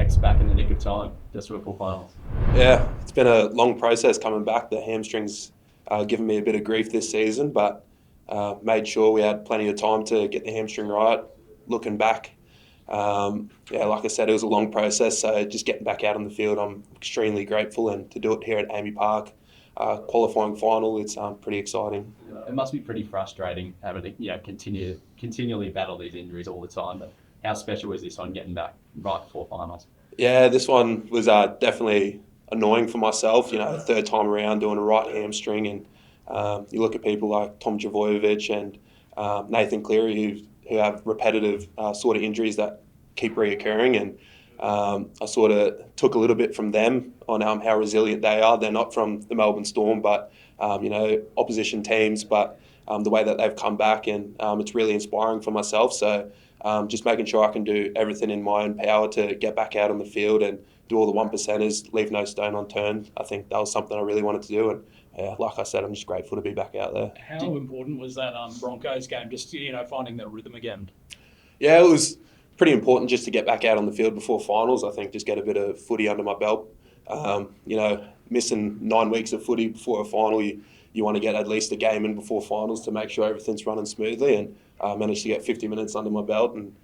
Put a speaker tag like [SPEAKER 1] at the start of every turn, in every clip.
[SPEAKER 1] thanks, back in the nick of time, just for a full finals.
[SPEAKER 2] Yeah, it's been a long process coming back. The hamstring's given me a bit of grief this season, but made sure we had plenty of time to get the hamstring right. Looking back, like I said, it was a long process, so just getting back out on the field, I'm extremely grateful, and to do it here at Amy Park, qualifying final, it's pretty exciting.
[SPEAKER 1] It must be pretty frustrating having to continually battle these injuries all the time, but how special is this one getting back right before finals?
[SPEAKER 2] Yeah, this one was definitely annoying for myself. Third time around doing a right hamstring, and you look at people like Tom Javojevic and Nathan Cleary who have repetitive sort of injuries that keep reoccurring, and I sort of took a little bit from them on how resilient they are. They're not from the Melbourne Storm, but opposition teams, but the way that they've come back, and it's really inspiring for myself. So just making sure I can do everything in my own power to get back out on the field and do all the 1%ers, leave no stone unturned. I think that was something I really wanted to do, and like I said, I'm just grateful to be back out there.
[SPEAKER 3] How important was that Broncos game, just finding that rhythm again?
[SPEAKER 2] Yeah, it was pretty important just to get back out on the field before finals. I think just get a bit of footy under my belt. Missing 9 weeks of footy before a final, you want to get at least a game in before finals to make sure everything's running smoothly, and managed to get 50 minutes under my belt. And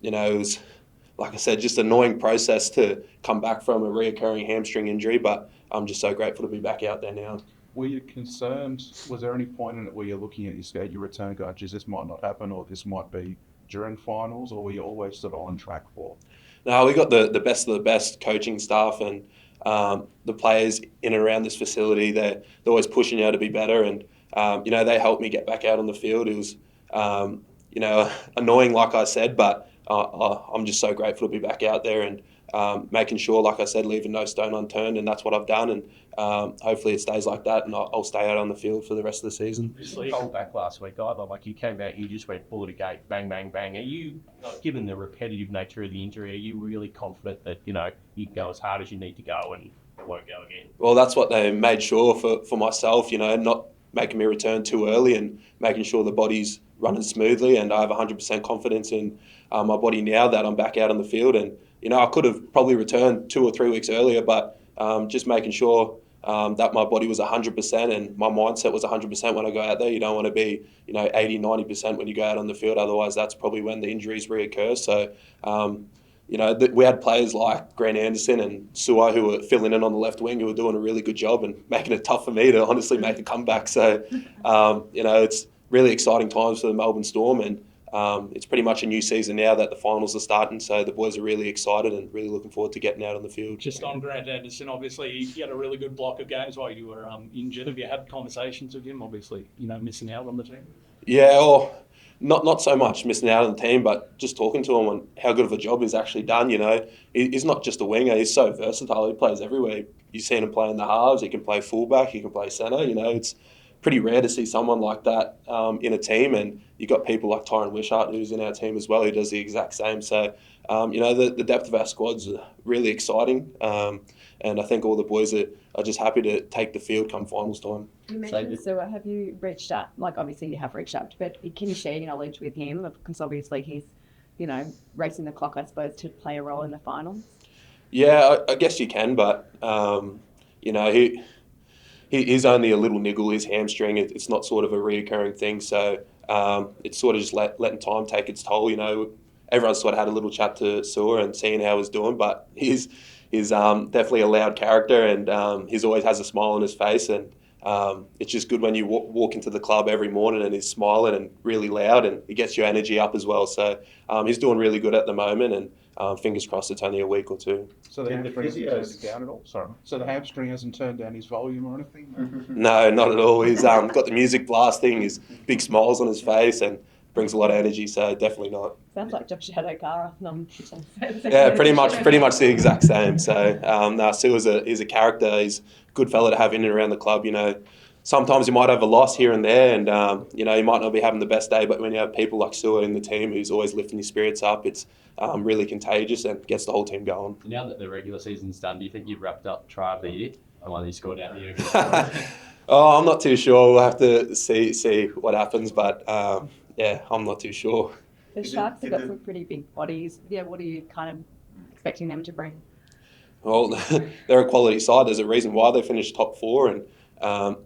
[SPEAKER 2] it was, like I said, just an annoying process to come back from a reoccurring hamstring injury, but I'm just so grateful to be back out there now.
[SPEAKER 4] Were you concerned? Was there any point in it where you're looking at your return going, geez, this might not happen, or this might be during finals, or were you always sort of on track for?
[SPEAKER 2] No, we got the best of the best coaching staff, and the players in and around this facility. They're always pushing you to be better, and they helped me get back out on the field. It was annoying, like I said, but I'm just so grateful to be back out there and making sure, like I said, leaving no stone unturned, and that's what I've done, and hopefully it stays like that, and I'll stay out on the field for the rest of the season.
[SPEAKER 1] You hold back last week either, like you came out, you just went full at a gate, bang, bang, bang. Are you, given the repetitive nature of the injury, are you really confident that you can go as hard as you need to go and it won't go again?
[SPEAKER 2] Well, that's what they made sure for myself, not making me return too early, and making sure the body's running smoothly, and I have 100% confidence in my body now that I'm back out on the field. And I could have probably returned 2 or 3 weeks earlier, but just making sure that my body was 100% and my mindset was 100% when I go out there. You don't want to be 80, 90% when you go out on the field, otherwise that's probably when the injuries reoccur. So we had players like Grant Anderson and Sua who were filling in on the left wing, who were doing a really good job and making it tough for me to honestly make a comeback. So it's really exciting times for the Melbourne Storm, and it's pretty much a new season now that the finals are starting, so the boys are really excited and really looking forward to getting out on the field.
[SPEAKER 3] Just on Grant Anderson, obviously he had a really good block of games while you were injured. Have you had conversations with him, obviously, missing out on the team?
[SPEAKER 2] Yeah, well, not so much missing out on the team, but just talking to him on how good of a job he's actually done. He's not just a winger, he's so versatile, he plays everywhere. You've seen him play in the halves, he can play fullback, he can play centre. It's pretty rare to see someone like that in a team, and you've got people like Tyron Wishart, who's in our team as well, who does the exact same. So the depth of our squad's really exciting, and I think all the boys are just happy to take the field come finals time.
[SPEAKER 5] You mentioned Sua. Have you reached out? Obviously you have reached out, but can you share your knowledge with him? Because obviously he's racing the clock, I suppose, to play a role in the finals.
[SPEAKER 2] Yeah, I guess you can, but he's only a little niggle, his hamstring. It's not sort of a reoccurring thing, so it's sort of just letting time take its toll. Everyone's sort of had a little chat to Sua and seeing how he's doing, but he's definitely a loud character, and he's always has a smile on his face, and it's just good when you walk into the club every morning and he's smiling and really loud, and he gets your energy up as well. So he's doing really good at the moment, and fingers crossed it's only a week or two.
[SPEAKER 4] So the hamstring hasn't turned down at all? Sorry. So the hamstring hasn't turned down his volume or anything?
[SPEAKER 2] No, not at all. He's got the music blasting, his big smiles on his face, and brings a lot of energy, so definitely not.
[SPEAKER 5] Sounds like Josh Adokar.
[SPEAKER 2] Yeah, pretty much the exact same. So Sua's he's a character. He's a good fella to have in and around the club. Sometimes you might have a loss here and there, and you might not be having the best day, but when you have people like Sua in the team who's always lifting your spirits up, it's really contagious and gets the whole team going.
[SPEAKER 1] Now that the regular season's done, do you think you've wrapped up try of the year? The one you scored out the year?
[SPEAKER 2] Oh, I'm not too sure. We'll have to see what happens, but I'm not too sure.
[SPEAKER 5] The Sharks have got some pretty big bodies. Yeah, what are you kind of expecting them to bring?
[SPEAKER 2] Well, they're a quality side. There's a reason why they finished top four, and a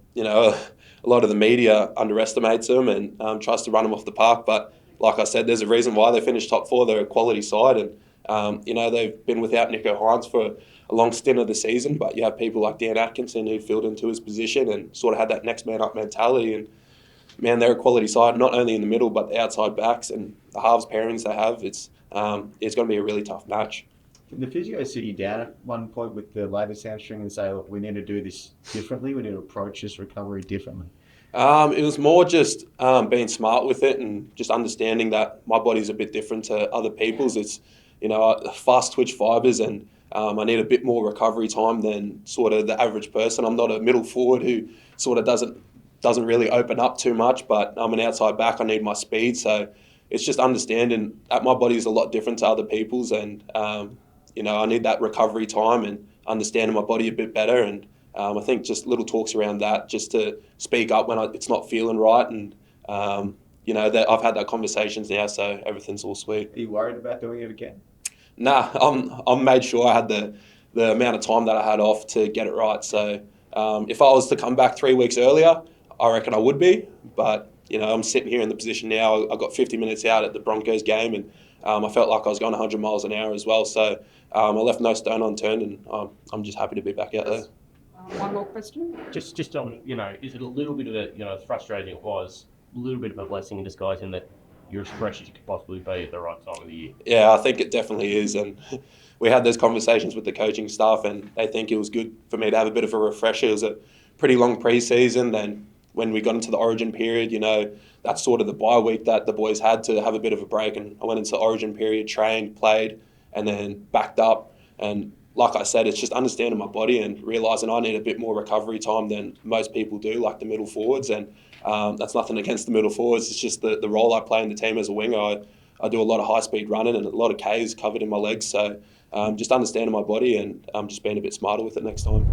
[SPEAKER 2] lot of the media underestimates them and tries to run them off the park. But like I said, there's a reason why they finished top four. They're a quality side, and they've been without Nico Hines for a long stint of the season. But you have people like Dan Atkinson who filled into his position and sort of had that next man up mentality. And man, they're a quality side, not only in the middle but the outside backs and the halves pairings they have. It's going to be a really tough match.
[SPEAKER 6] Did the physio sit you down at one point with the latest hamstring and say, look, we need to do this differently, we need to approach this recovery differently?
[SPEAKER 2] It was more just being smart with it and just understanding that my body's a bit different to other people's. It's, fast twitch fibres, and I need a bit more recovery time than sort of the average person. I'm not a middle forward who sort of doesn't really open up too much, but I'm an outside back. I need my speed. So it's just understanding that my body is a lot different to other people's, and I need that recovery time and understanding my body a bit better. And I think just little talks around that, just to speak up when it's not feeling right. And, that I've had that conversations now, so everything's all sweet.
[SPEAKER 6] Are you worried about doing it again?
[SPEAKER 2] Nah, I'm made sure I had the amount of time that I had off to get it right. So if I was to come back 3 weeks earlier, I reckon I would be. But, I'm sitting here in the position now. I got 50 minutes out at the Broncos game, and I felt like I was going 100 miles an hour as well. So I left no stone unturned, and I'm just happy to be back out there.
[SPEAKER 5] One more question.
[SPEAKER 1] Just on, is it a little bit of a, as frustrating it was, a little bit of a blessing in disguise in that you're as fresh as you could possibly be at the right time of the year?
[SPEAKER 2] Yeah, I think it definitely is. And we had those conversations with the coaching staff, and they think it was good for me to have a bit of a refresher. It was a pretty long pre-season. Then when we got into the origin period, that's sort of the bye week that the boys had to have a bit of a break. And I went into the origin period, trained, played, and then backed up. And like I said, it's just understanding my body and realising I need a bit more recovery time than most people do, like the middle forwards. And that's nothing against the middle forwards. It's just the role I play in the team as a winger. I do a lot of high-speed running and a lot of Ks covered in my legs. So just understanding my body and just being a bit smarter with it next time.